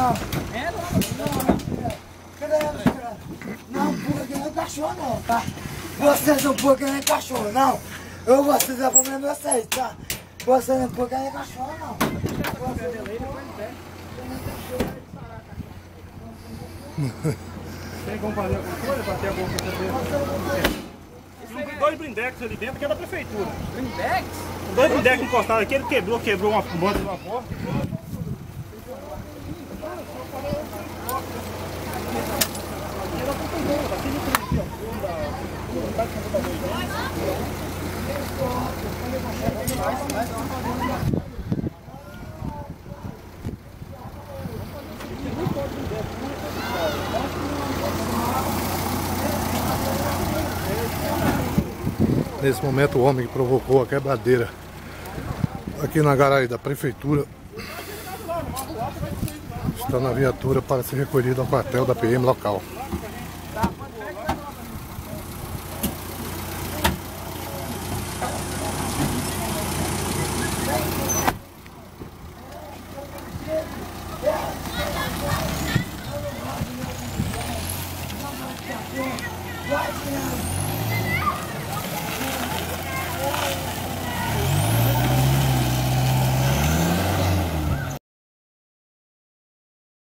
Não. Não pula que nem cachorro não, tá? Vocês não pulam que nem cachorro, não. Eu vou fazer problema de vocês, tá? Vocês não pulam que nem cachorro, não. Tem como fazer alguma coisa para ter alguma coisa? Tem dois blindex ali dentro que é da prefeitura. Blindex? Dois blindex encostados aqui, ele quebrou uma banda de uma porta. Nesse momento o homem que provocou a quebradeira aqui na garagem da prefeitura está na viatura para ser recolhido ao quartel da PM local.